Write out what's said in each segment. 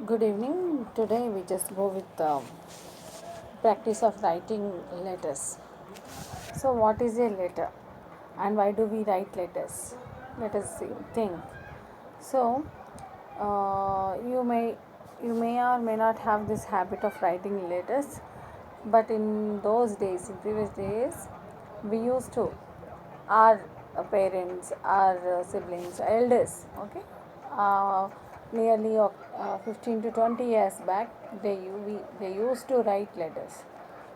Good evening. Today we just go with practice of writing letters. So, what is a letter, and why do we write letters? Let us see. Think. So, you may or may not have this habit of writing letters, but in those days, in previous days, we used to our parents, our siblings, elders, okay, uh, nearly 15 to 20 years back, they used to write letters.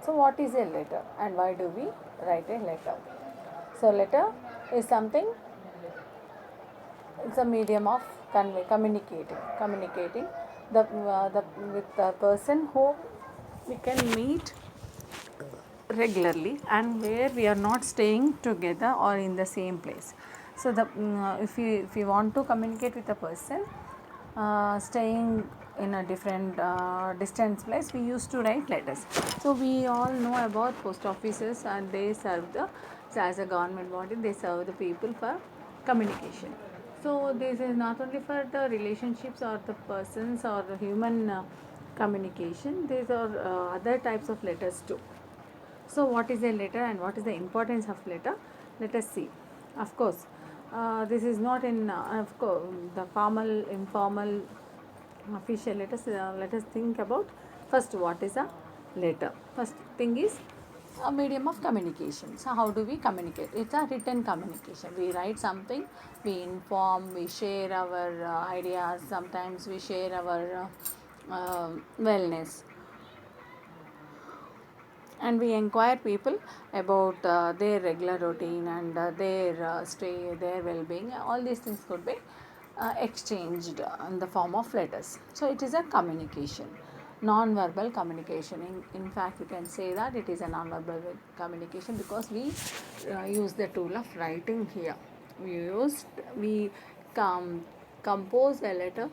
So, what is a letter, and why do we write a letter? So, letter is something, it's a medium of communicating the with the person who we can meet regularly and where we are not staying together or in the same place. So if you want to communicate with a person staying in a different distance place, we used to write letters. So we all know about post offices, and they serve the, so as a government body, they serve the people for communication. So this is not only for the relationships or the persons or the human communication, these are other types of letters too. So, what is a letter and what is the importance of letter? Let us see. Of course, this is not in of course the formal, informal, official letters. Let us think about first what is a letter. First thing is a medium of communication. So, how do we communicate? It's a written communication. We write something, we inform, we share our ideas. Sometimes we share our wellness, and we inquire people about their regular routine and their stay, their well-being. All these things could be exchanged in the form of letters. So it is a communication, non-verbal communication. In fact, you can say that it is a non-verbal communication because we use the tool of writing here. We com- compose a letter,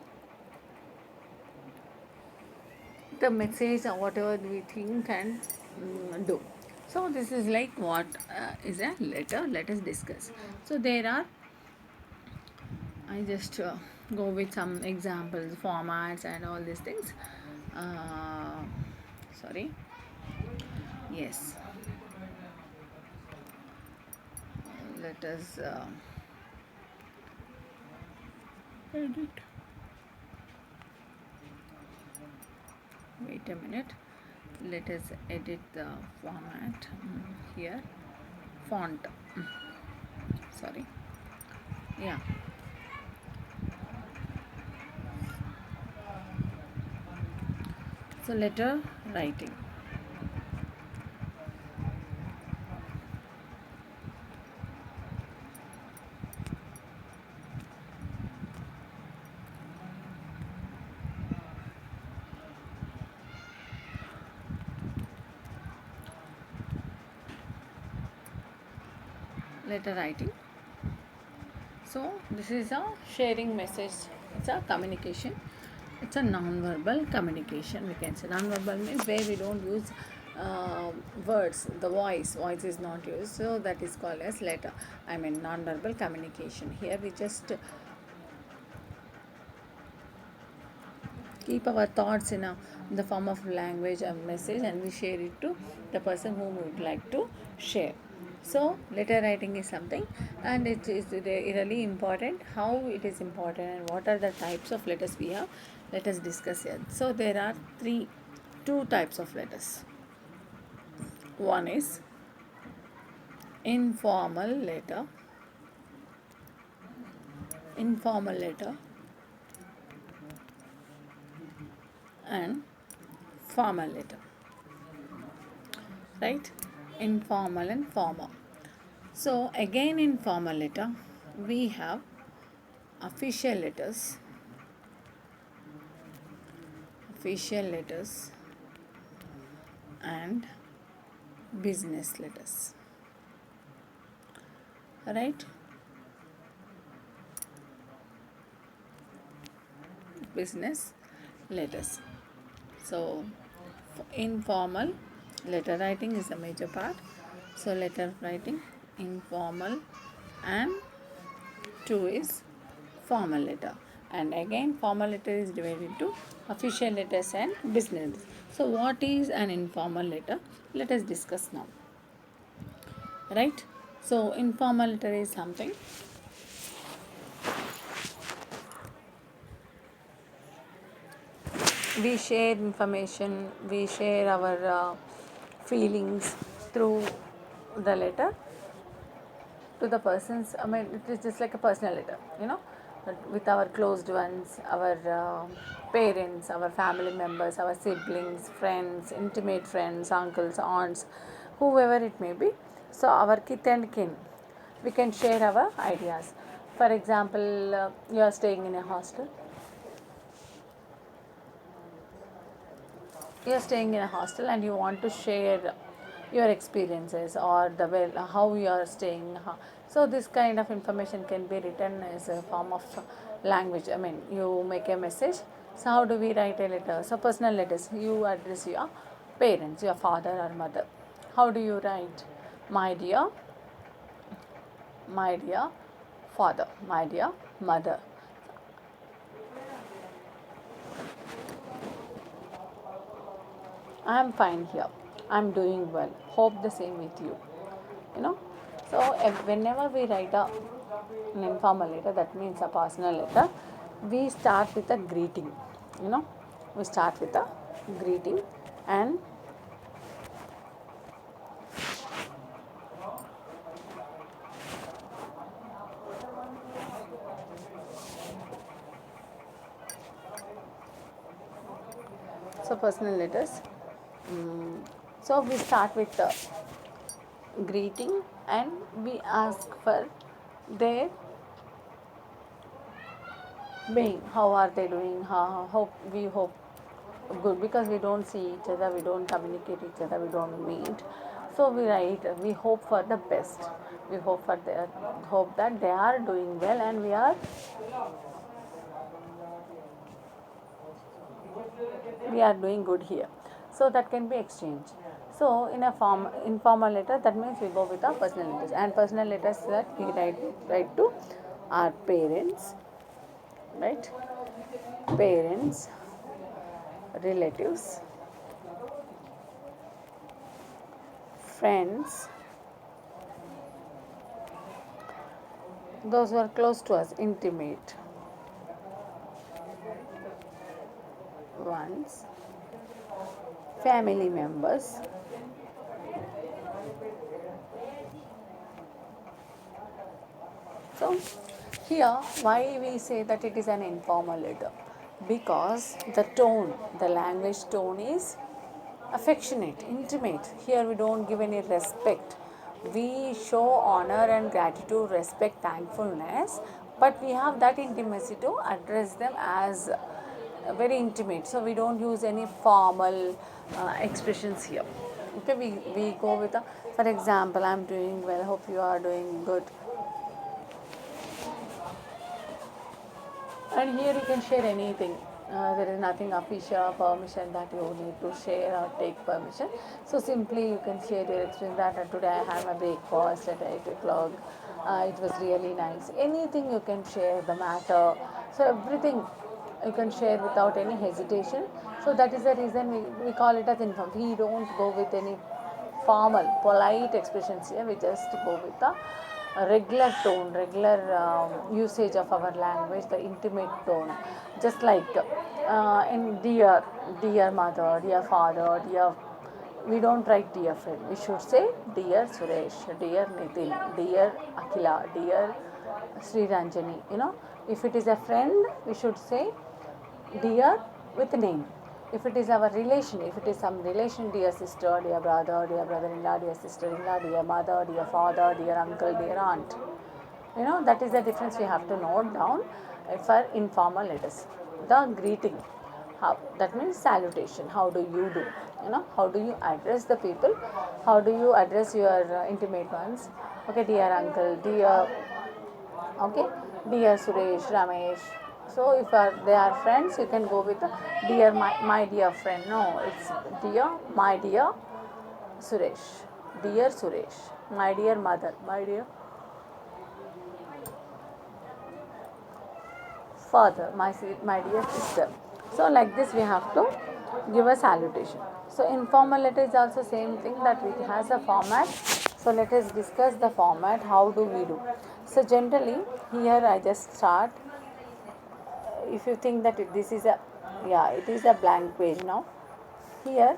the message or whatever we think and do. So this is like what is a letter. Let us discuss. So there are, I just go with some examples, formats and all these things. uh, Sorry, yes, let us edit. Wait a minute, let us edit the format here. Font, sorry, yeah. So letter writing. Letter writing. So this is a sharing message. It's a communication. It's a non-verbal communication. We can say non-verbal means where we don't use words. The voice is not used. So that is called as letter. I mean non-verbal communication. Here we just keep our thoughts in the form of language or message, and we share it to the person whom we would like to share. So letter writing is something, and it is really important. How it is important and what are the types of letters we have, let us discuss here. So there are two types of letters. One is informal letter, informal letter, and formal letter, right? Informal and formal. So again in formal letter we have official letters and business letters, right? Business letters. So informal letter writing is a major part. So letter writing informal, and two is formal letter. And again, formal letter is divided into official letters and business letters. So what is an informal letter? Let us discuss now. Right? So informal letter is something we share information, we share our feelings through the letter to the persons. I mean, it is just like a personal letter, with our closed ones, our parents, our family members, our siblings, friends, intimate friends, uncles, aunts, whoever it may be. So our kith and kin, we can share our ideas. For example, you are staying in a hostel. You are staying in a hostel and you want to share your experiences or the way how you are staying. So this kind of information can be written as a form of language. I mean, you make a message. So how do we write a letter? So personal letters, you address your parents, your father or mother. How do you write? My dear, my dear father, my dear mother. I am fine here. I am doing well. Hope the same with you. You know. So whenever we write an informal letter, that means a personal letter, we start with a greeting. You know, we start with a greeting, and so personal letters. So we start with the greeting, and we ask for their being. How are they doing? Hope we hope good, because we don't see each other, we don't communicate each other, we don't meet. So we write, we hope for the best. We hope for their hope that they are doing well, and we are doing good here. So that can be exchanged. So in a form informal letter, that means we go with our personal letters, and personal letters that we write to our parents, right? Parents, relatives, friends, those who are close to us, intimate ones, family members. So here, why we say that it is an informal letter? Because the tone, the language tone is affectionate, intimate. Here we don't give any respect. We show honor and gratitude, respect, thankfulness, but we have that intimacy to address them as very intimate. So we don't use any formal expressions here. Okay, we go with for example, I'm doing well, hope you are doing good. And here you can share anything. There is nothing official or permission that you need to share or take permission. So simply you can share your experience that today I had my breakfast at 8 o'clock. It was really nice. Anything you can share, the matter. So everything you can share without any hesitation. So that is the reason we call it as informal. We don't go with any formal, polite expressions here. We just go with the regular tone, regular usage of our language, the intimate tone. Just like in dear mother, dear father, dear. We don't write dear friend. We should say dear Suresh, dear Nitin, dear Akila, dear Sri Ranjani. If it is a friend, we should say dear with name. If it is our relation, if it is some relation, dear sister, dear brother-in-law, dear sister-in-law, dear mother, dear father, dear uncle, dear aunt. That is the difference we have to note down for informal letters. The greeting, how that means salutation. How do you do? How do you address the people? How do you address your intimate ones? Okay, dear uncle, dear, okay, dear Suresh, Ramesh. So if they are friends, you can go with dear my dear friend. No, it's dear my dear Suresh, dear Suresh, my dear mother, my dear. father, my dear sister. So like this we have to give a salutation. So informal letter is also same thing, that it has a format. So let us discuss the format. How do we do? So generally here I just start. If you think that this is a, yeah, it is a blank page now. Here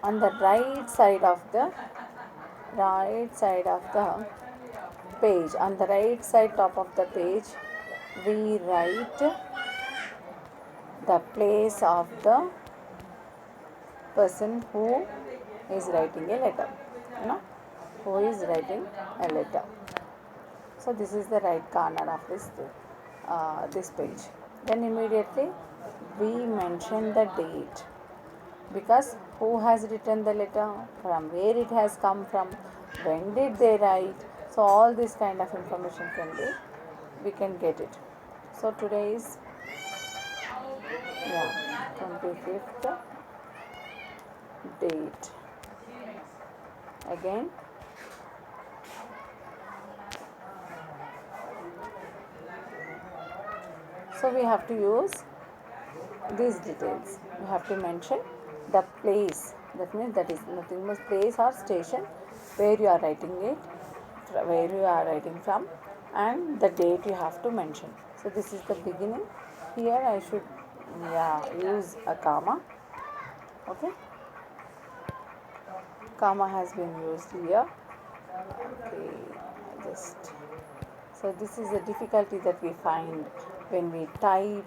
on the right side of the page, on the right side top of the page, we write the place of the person who is writing a letter, you know, who is writing a letter. So this is the right corner of this page. Then immediately we mention the date, because who has written the letter, from where it has come from, when did they write. So all this kind of information we can get it. So today is, yeah, 25th date. Again, so we have to use these details. We have to mention the place, that means that is nothing but place or station where you are writing it, where you are writing from, and the date you have to mention. So this is the beginning. Here I should, yeah, use a comma. Okay, comma has been used here. Okay, just, so this is the difficulty that we find when we type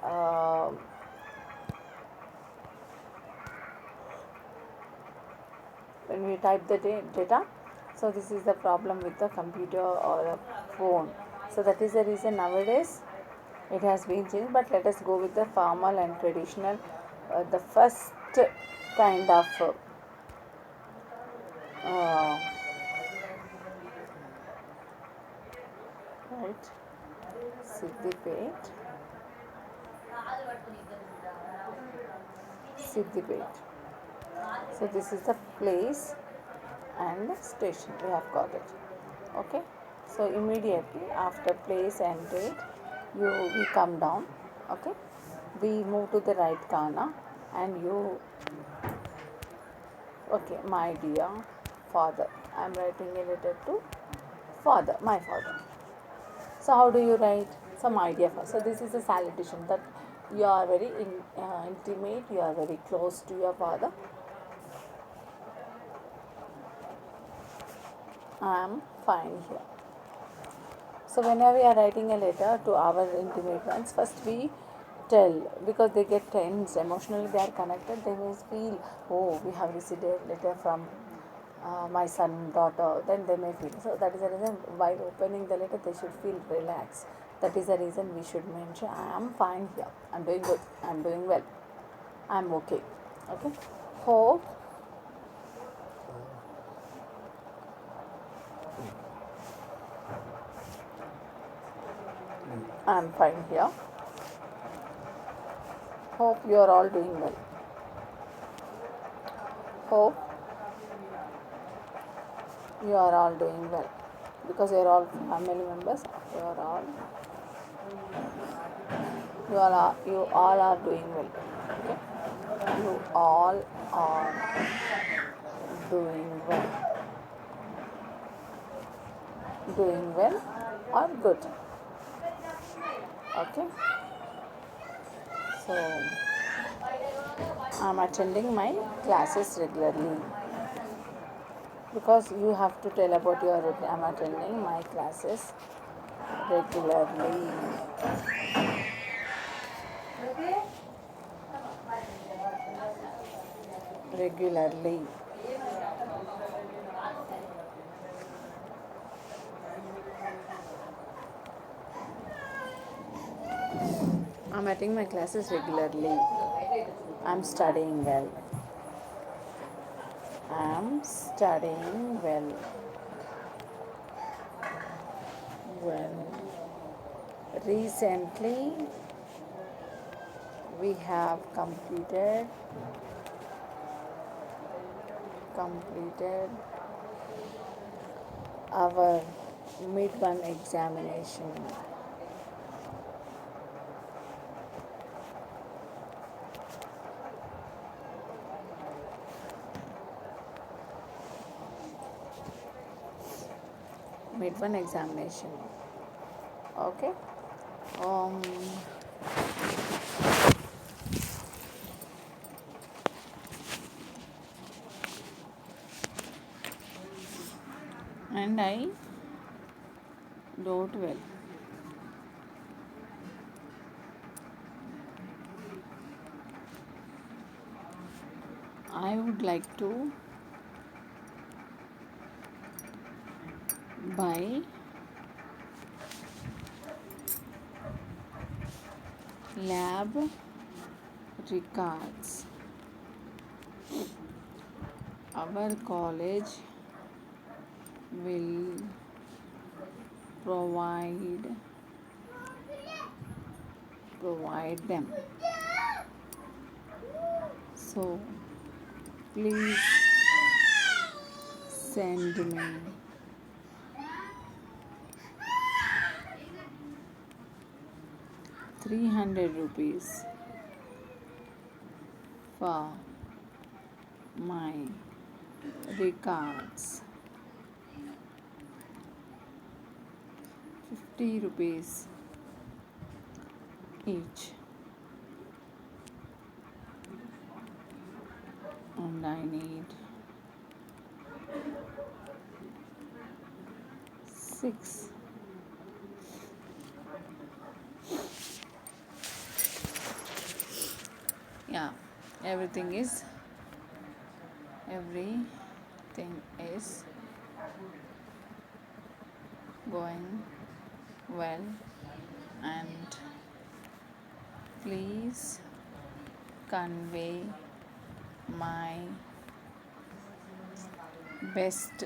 uh, when we type the data. So this is the problem with the computer or a phone. So that is the reason nowadays it has been changed. But let us go with the formal and traditional, the first kind of uh, right, Siddipet. Siddipet. So this is the place and the station. We have got it. Okay. So immediately after place and date, we come down. Okay. We move to the right corner, and you, okay, my dear father. I am writing a letter to father, my father. So how do you write? So my dear father. So this is a salutation, that you are very intimate, you are very close to your father. I am fine here. So whenever we are writing a letter to our intimate ones, first we tell, because they get tense, emotionally they are connected, they may feel, oh, we have received a letter from my son, daughter, then they may feel. So that is the reason, while opening the letter, they should feel relaxed. That is the reason we should mention, I am fine here, I am doing good, I am doing well, I am okay. Okay. Hope I am fine here. Hope you are all doing well. Hope you are all doing well, because you are all family members. You all are doing well. Okay, you all are doing well or good. Okay, so I am attending my classes regularly, because you have to tell about your routine. I am attending my classes regularly. Regularly. I'm attending my classes regularly. I'm studying well. I'm studying well. Well, recently we have completed our mid-one examination. mid-one examination. Okay. Um, and I wrote well. I would like to buy lab records. Our college will provide them. So please send me 300 rupees for my records. 50 rupees each. And I need 6 yeah, everything is going well, and please convey my best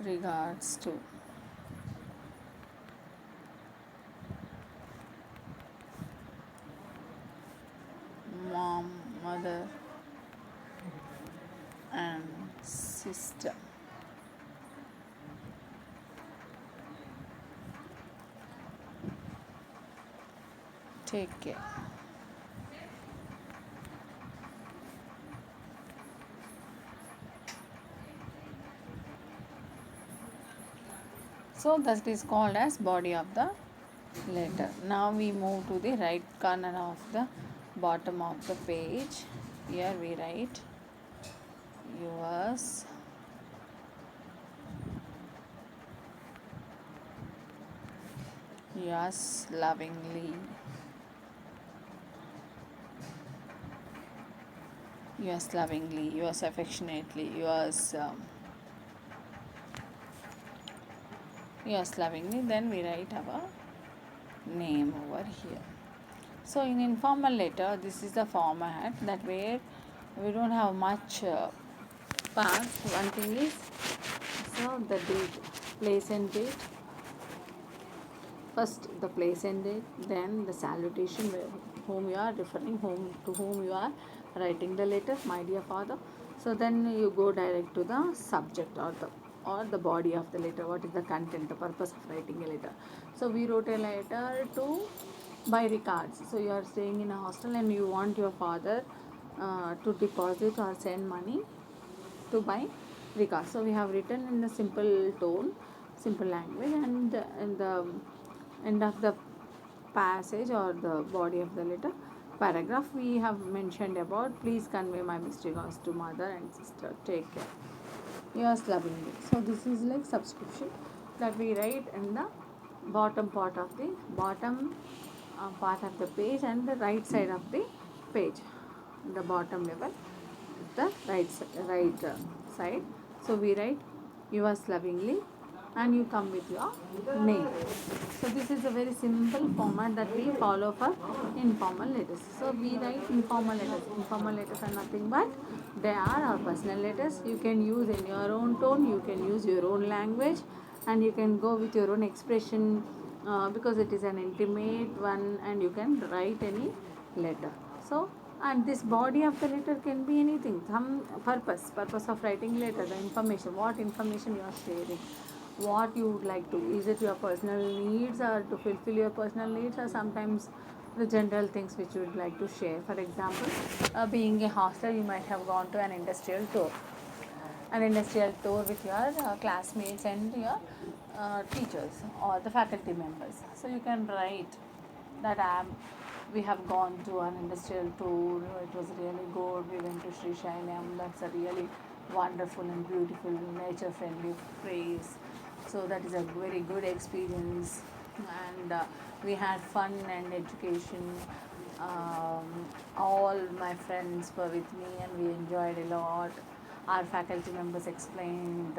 regards to mom, mother, and sister. Take care. So that is called as body of the letter. Now we move to the right corner of the bottom of the page. Here we write yours lovingly, yours affectionately, yours lovingly. Then we write our name over here. So in informal letter, this is the format that where we don't have much parts. One thing is, so the date, place and date. First the place and date, then the salutation, whom you are referring, to whom you are writing the letter, my dear father. So then you go direct to the subject or the body of the letter. What is the content, the purpose of writing a letter? So we wrote a letter to by regards. So you are staying in a hostel and you want your father to deposit or send money to buy regards. So we have written in the simple tone, simple language, and in the end of the passage or the body of the letter paragraph we have mentioned about, please convey my best regards to mother and sister, take care, yours lovingly. So this is like subscription that we write in the bottom part of the page and the right side of the page, the bottom level, the right side. So we write yours lovingly and you come with your name. So this is a very simple format that we follow for informal letters. So we write informal letters. Informal letters are nothing but they are our personal letters. You can use in your own tone, you can use your own language, and you can go with your own expression because it is an intimate one, and you can write any letter. So and this body of the letter can be anything, some purpose of writing letter, the information, what information you are sharing, what you would like to, is it your personal needs or to fulfill your personal needs, or sometimes the general things which you would like to share. For example, being a hostel, you might have gone to an industrial tour. an industrial tour with your classmates and your teachers or the faculty members. So you can write that we have gone to an industrial tour. It was really good. We went to Sri Shailam. That's a really wonderful and beautiful nature friendly place. So that is a very good experience, and we had fun and education. um, all my friends were with me and we enjoyed a lot. Our faculty members explained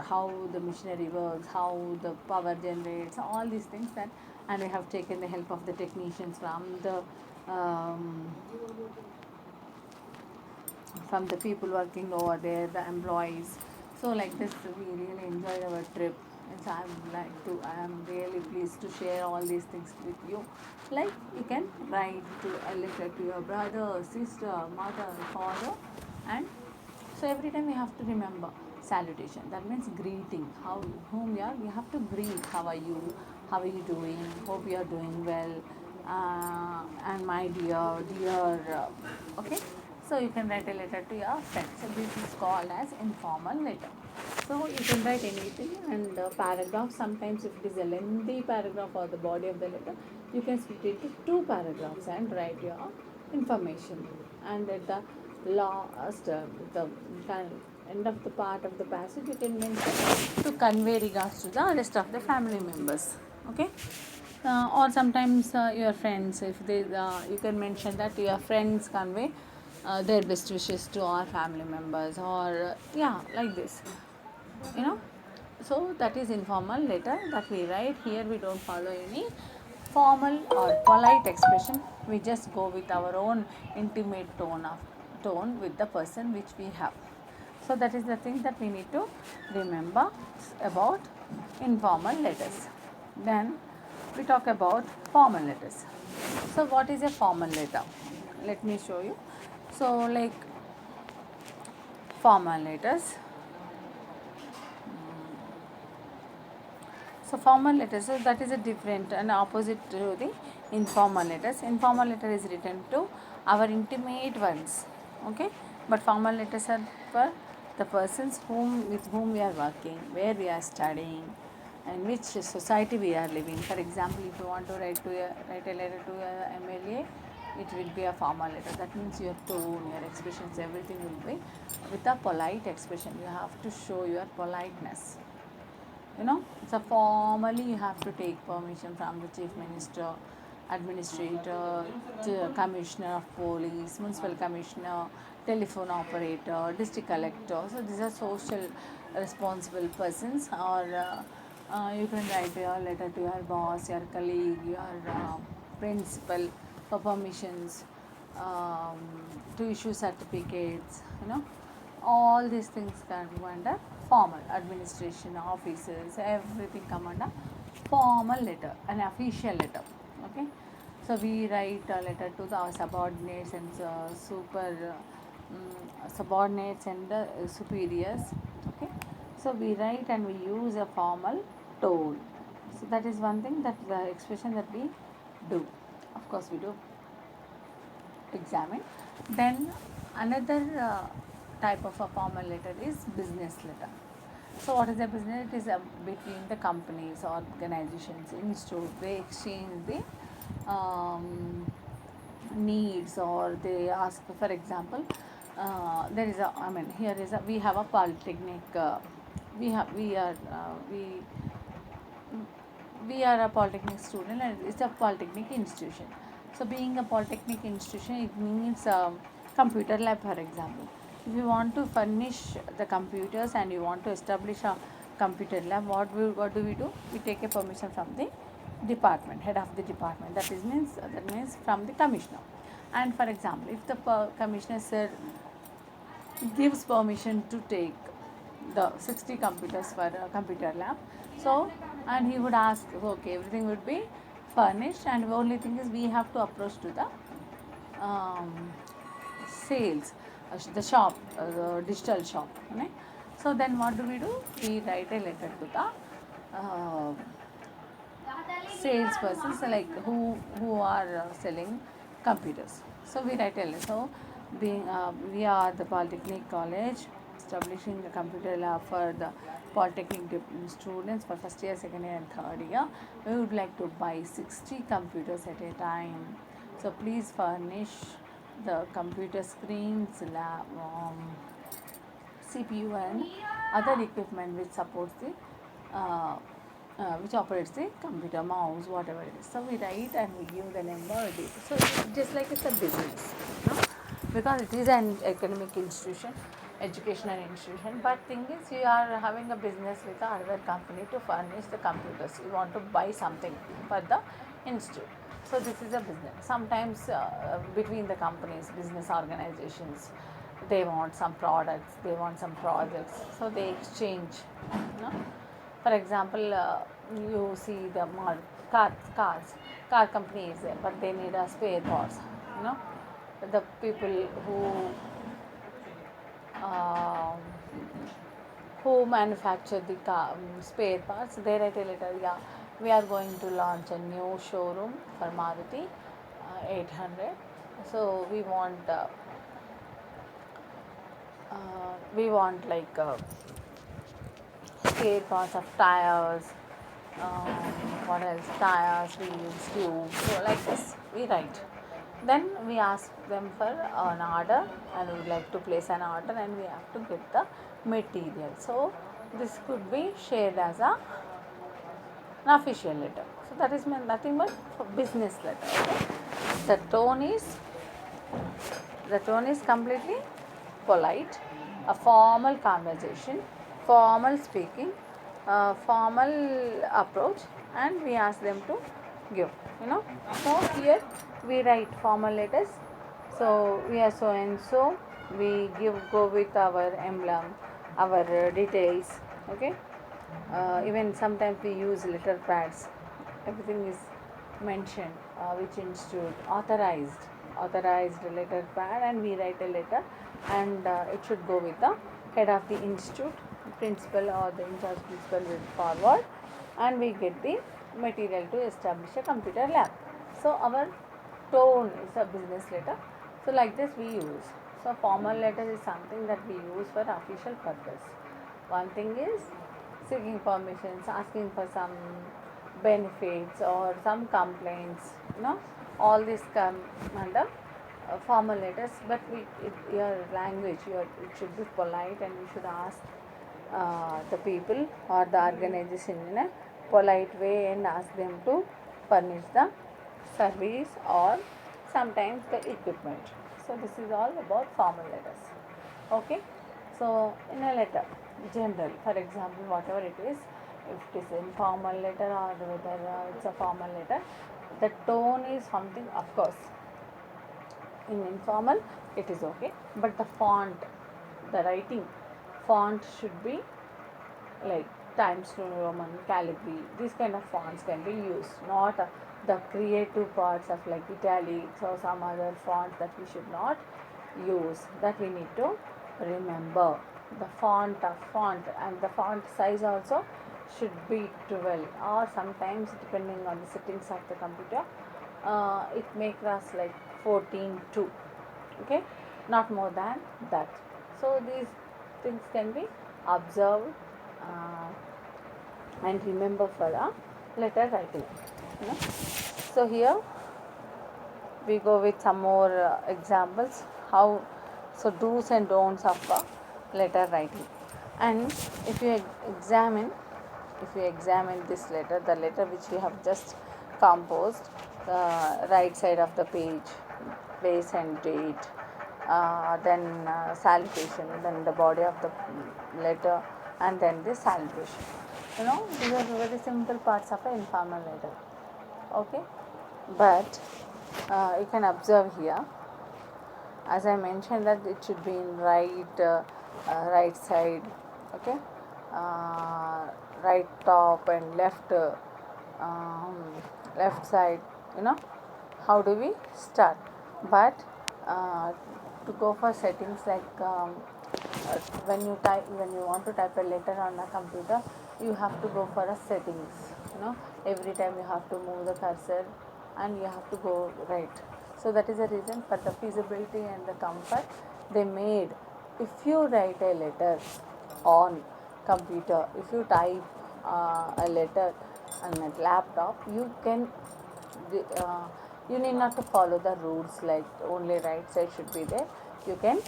how the machinery works, how the power generates, all these things that, and we have taken the help of the technicians um, from the people working over there, the employees. So like this, we really enjoyed our trip. And so I am really pleased to share all these things with you. Like you can write to a letter to your brother, sister, mother, father, and so every time we have to remember salutation. That means greeting. How whom you are, we have to greet. How are you? How are you doing? Hope you are doing well. And my dear. Okay. So you can write a letter to your friend. So this is called as informal letter. So you can write anything, and paragraph. Sometimes if it is a lengthy paragraph or the body of the letter, you can split it into two paragraphs and write your information. And at the last, the end of the part of the passage, you can mention to convey regards to the rest of the family members. Okay. Or sometimes your friends, if they you can mention that your friends convey their best wishes to our family members, or yeah, like this, you know. So that is informal letter that we write. Here we don't follow any formal or polite expression. We just go with our own intimate tone with the person which we have. So that is the thing that we need to remember about informal letters. Then we talk about formal letters. So what is a formal letter? Let me show you. So like formal letters. So formal letters, so that is a different and opposite to the informal letters. Informal letter is written to our intimate ones, okay. But formal letters are for the persons with whom we are working, where we are studying, and which society we are living. For example, if you want to write a letter to a MLA, it will be a formal letter. That means your tone, your expressions, everything will be with a polite expression. You have to show your politeness. So formally you have to take permission from the chief minister, administrator, commissioner of police, municipal commissioner, telephone operator, district collector. So these are social responsible persons. Or you can write your letter to your boss, your colleague, your principal for permissions, um, to issue certificates. All these things can go under formal. Administration officers, everything come under formal letter, an official letter. Okay. So we write a letter to our subordinates and subordinates and superiors. Okay. So we write and we use a formal tone. So that is one thing, that the expression that we do. Of course we do examine. Then another type of a formal letter is business letter. So what is a business? It is between the companies, organizations, institutes. They exchange the needs, or they ask, for example, there is a, I mean, here is a, we have a polytechnic. We are a polytechnic student, and it's a polytechnic institution. So being a polytechnic institution, it means computer lab, for example. If you want to furnish the computers and you want to establish a computer lab, what do? We take a permission from the department, head of the department. That means from the commissioner. And for example, if the commissioner sir gives permission to take the 60 computers for a computer lab, so, and he would ask, okay, everything would be furnished, and the only thing is we have to approach to the um, sales, the shop, the digital shop, right? So then what do? We write a letter to the salespersons, like who are selling computers. So we write a letter. So we are the Polytechnic College, establishing a computer lab for the polytechnic students for first year, second year and third year. We would like to buy 60 computers at a time. So please furnish the computer screens, lab, CPU and other equipment which supports the which operates the computer, mouse, whatever it is. So we write and we give the number or data. So it's just like it's a business, no? Because it is an academic institution, educational institution. But thing is, you are having a business with another company to furnish the computers. You want to buy something for the institute. So this is a business. Sometimes between the companies, business organizations, they want some products, they want some projects, so they exchange, you know. For example, you see the car company is there, but they need a spare parts, you know. The people uh, who manufacture the car spare parts, they write a letter, yeah, we are going to launch a new showroom for Maruti 800. So we want like spare parts of tires, what else, tires, wheels, tubes. So like this we write. Then we ask them for an order, and we would like to place an order, and we have to get the material. So this could be shared as an official letter. So that is nothing but business letter. Okay? The tone is the tone is completely polite, a formal conversation, formal speaking, formal approach, and we ask them to give. You know, so here we write formal letters. So we are so and so. We go with our emblem, our details. Okay. Even sometimes we use letter pads. Everything is mentioned, which institute authorized letter pad, and we write a letter, and it should go with the head of the institute, principal or the in charge principal will forward, and we get the material to establish a computer lab. So our tone is a business letter. So like this we use. So formal letter is something that we use for official purpose. One thing is seeking permissions, asking for some benefits or some complaints, you know, all this come under formal letters. But your language, it should be polite, and you should ask the people or the organization in a polite way and ask them to furnish the service or sometimes the equipment. So this is all about formal letters. Okay. So in a letter, general, for example, whatever it is, if it is informal letter or whether it's a formal letter, the tone is something, of course. In informal, it is okay, but the font, the writing font should be like Times New Roman, calligraphy. These kind of fonts can be used, not the creative parts of like italics or some other fonts that we should not use. That we need to remember. The font and the font size also should be 12, or sometimes depending on the settings of the computer, it may cross like 14:2. Okay, not more than that. So these things can be observed and remember for a letter writing, you know. So here we go with some more examples how, so do's and don'ts of letter writing. And if you examine this letter, the letter which we have just composed, the right side of the page, place and date, then salutation, then the body of the letter, and then the salutation. You know, these are very simple parts of an informal letter. Okay, but you can observe here, as I mentioned, that it should be in right side. Okay, right top and um, left side. You know, how do we start? But to go for settings, like when you want to type a letter on a computer, you have to go for a settings. You know, every time you have to move the cursor and you have to go right. So that is the reason, for the feasibility and the comfort, they made if you write a letter on computer, if you type a letter on a laptop, you can you need not to follow the rules like only right side should be there. You can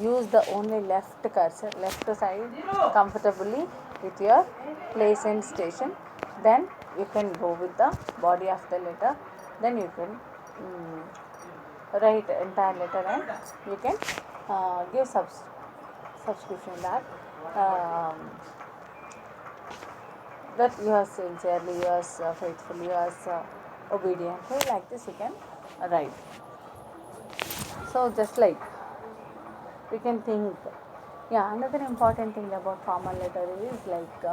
use the only left cursor, left side comfortably with your place and station. Then you can go with the body of the letter. Then you can write entire letter and you can give subscription that um, that yours sincerely, yours faithfully, yours obediently. Like this, you can write. So just like we can think. Yeah, another important thing about formal letter is like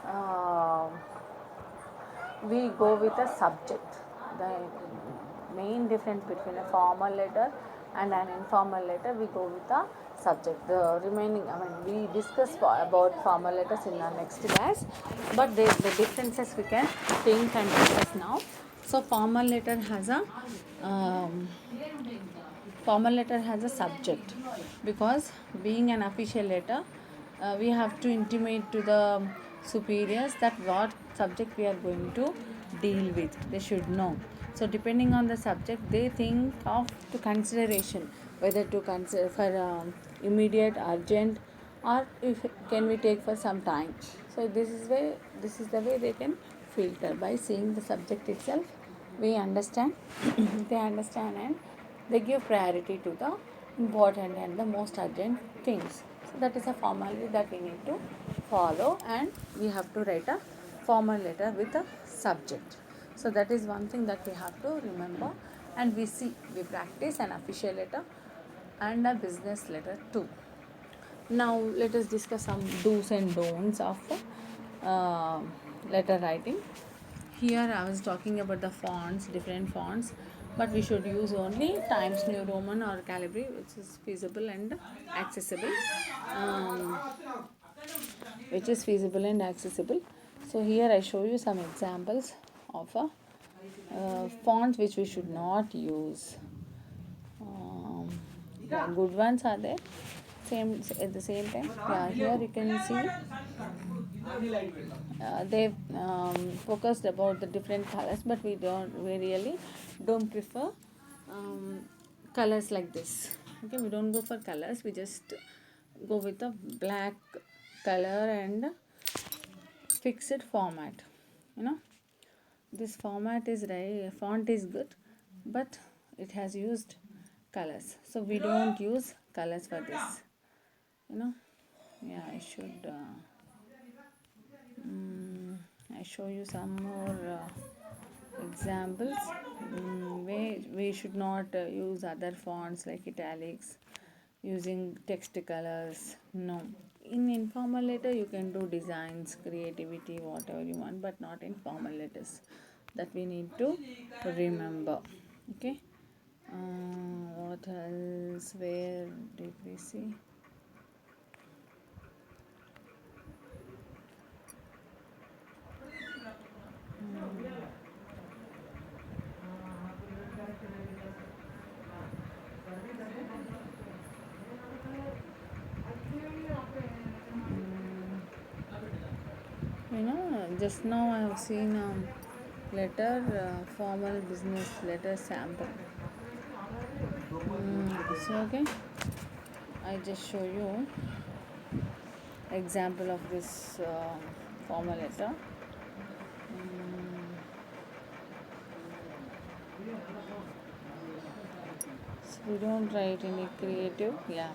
uh, we go with a subject. The main difference between a formal letter and an informal letter, we go with a subject. The remaining, I mean, we discuss about formal letters in our next class, but the differences we can think and discuss now. So um, formal letter has a subject, because being an official letter, we have to intimate to the superiors that what subject we are going to deal with. They should know. So depending on the subject, they think of to consideration whether to consider for immediate, urgent, or if can we take for some time. So this is the way they can filter by seeing the subject itself. We understand, they understand, and they give priority to the important and the most urgent things. So that is a formality that we need to follow, and we have to write a formal letter with a subject. So that is one thing that we have to remember, and we practice an official letter and a business letter too. Now let us discuss some do's and don'ts of uh, letter writing. Here I was talking about the fonts, different fonts, but we should use only Times New Roman or Calibri, which is feasible and accessible. Um, which is feasible and accessible. So here I show you some examples of fonts which we should not use. Yeah, good ones are there. Same at the same time. Yeah, here you can see they've focused about the different colors, but we really don't prefer um, colors like this. Okay, we don't go for colors, we just go with the black color and fixed format. You know, this format is right, font is good, but it has used colors, so we don't use colors for this. You know, yeah, I show you some more examples. We should not use other fonts like italics, using text colors. No. In informal letter, you can do designs, creativity, whatever you want, but not in formal letters. That we need to remember. Okay. What else? Where did we see? You know, just now I have seen a letter, formal business letter sample. So okay, I just show you example of this formal letter. So we don't write any creative. Yeah.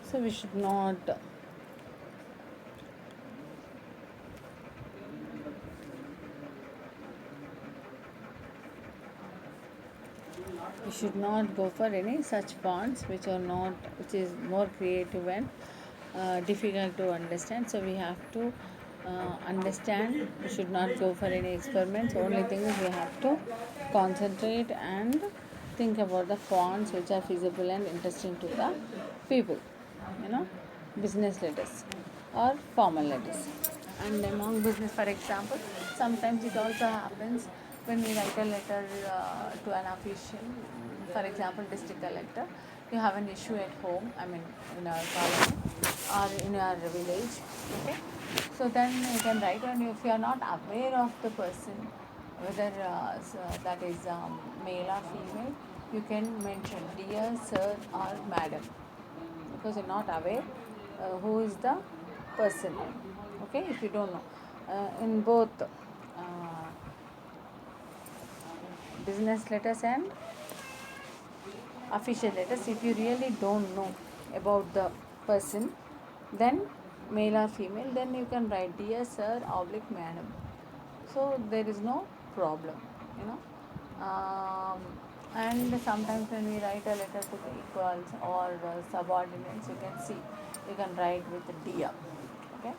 So we should not go for any such fonts which which is more creative and difficult to understand. So we have to understand. We should not go for any experiments. Only thing is we have to concentrate and think about the fonts which are feasible and interesting to the people. You know, business letters or formal letters. And among business, for example, sometimes it also happens when we write a letter to an official, for example district collector. You have an issue at home, I mean in our colony or in our village, okay, so then you can write, and if you are not aware of the person, whether that is male or female, you can mention dear sir or madam, because you're not aware who is the person, okay, if you don't know. In both business letters and official letters, if you really don't know about the person, then male or female, then you can write dear sir oblique madam, so there is no problem, you know. And sometimes when we write a letter to the equals or subordinates, you can see, you can write with dear, okay,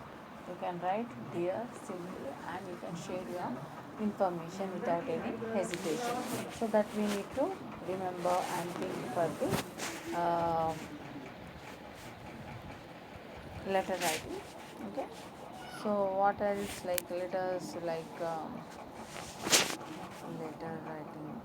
you can write dear simply, and you can share your information without any hesitation, so that we need to remember and think for the letter writing, okay. So what else, like letters, like letter writing.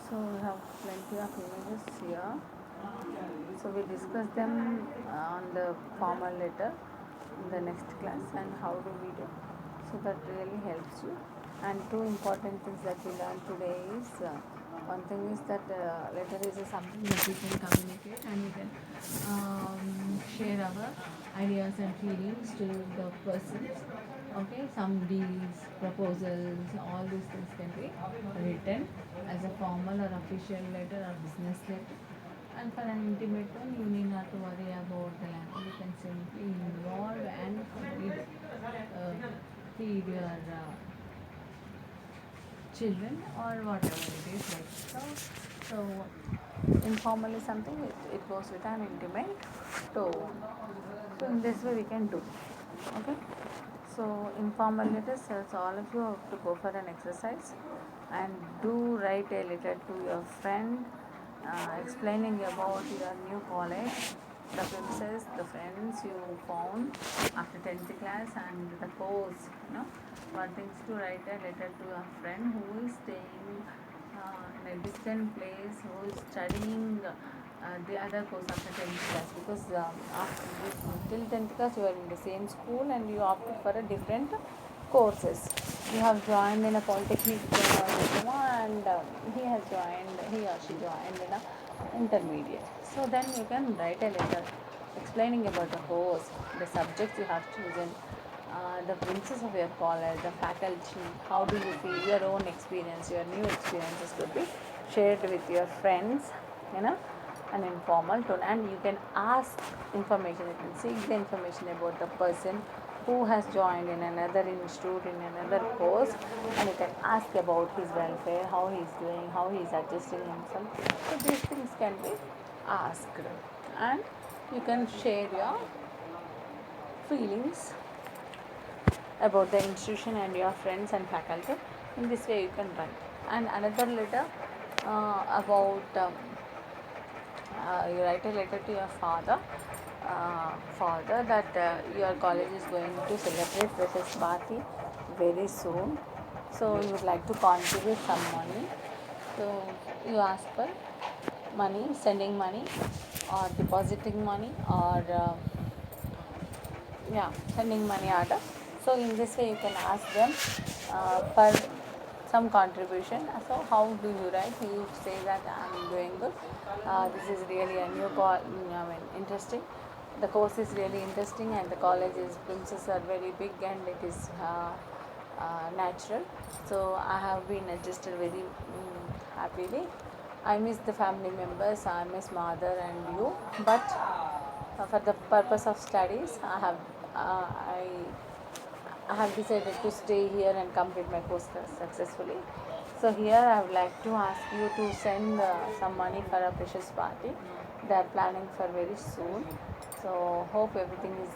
So we have plenty of images here. So we discuss them on the formal letter in the next class, and how do we do. So that really helps you. And two important things that we learned today is one thing is that letter is something that we can communicate, and we can share our ideas and feelings to the persons. Okay, some deeds, proposals, all these things can be written as a formal or official letter or business letter. And for an intimate one, you need not to worry about the language. You can simply involve and feed your children or whatever it is, like so informal is something, it goes with an intimate tone. So in this way we can do, okay. So informal letters, so all of you have to go for an exercise and do write a letter to your friend, explaining about your new college, the premises, the friends you found after 10th class, and the course, you know. One thing is to write a letter to a friend who is staying in a distant place, who is studying the other course after 10th class, because after this, till 10th class you are in the same school and you opted for a different courses. You have joined in a polytechnic diploma, and he or she joined in a intermediate. So then you can write a letter explaining about the course, the subjects you have chosen, the principles of your college, the faculty, how do you feel, your own experience, your new experiences could be shared with your friends, you know, an informal tone. And you can ask information, you can seek the information about the person who has joined in another institute, in another course, and you can ask about his welfare, how he is doing, how he is adjusting himself. So these things can be asked, and you can share your feelings about the institution and your friends and faculty. In this way you can write. And another letter about you write a letter to your father that your college is going to celebrate freshers party very soon, so you would like to contribute some money. So you ask for money, sending money or depositing money, or yeah, sending money order. So in this way you can ask them for some contribution. So how do you write? You say that I'm doing good, this is really a new interesting, the course is really interesting, and the college's premises are very big, and it is natural, so I have been adjusted very happily. I miss the family members, I miss mother and you, but for the purpose of studies, uh, I, I have decided to stay here and complete my course successfully. So here I would like to ask you to send some money for a precious party. They are planning for very soon. So hope everything is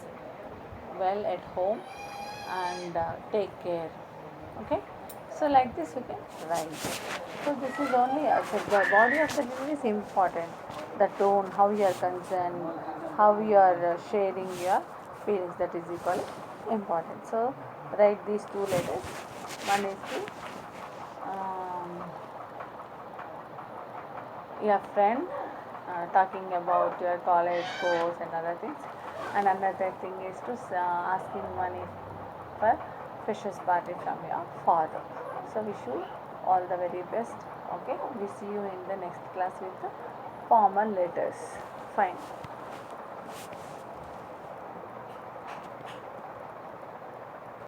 well at home, and take care. Okay. So like this you can write. So this is only so the body of the letter is important. The tone, how you are concerned, how you are sharing your feelings, that is equally important. So write these two letters. One is the your friend talking about your college course and other things, and another thing is to asking money for freshers party from your father. So wish you all the very best. Okay, we see you in the next class with the formal letters. Fine.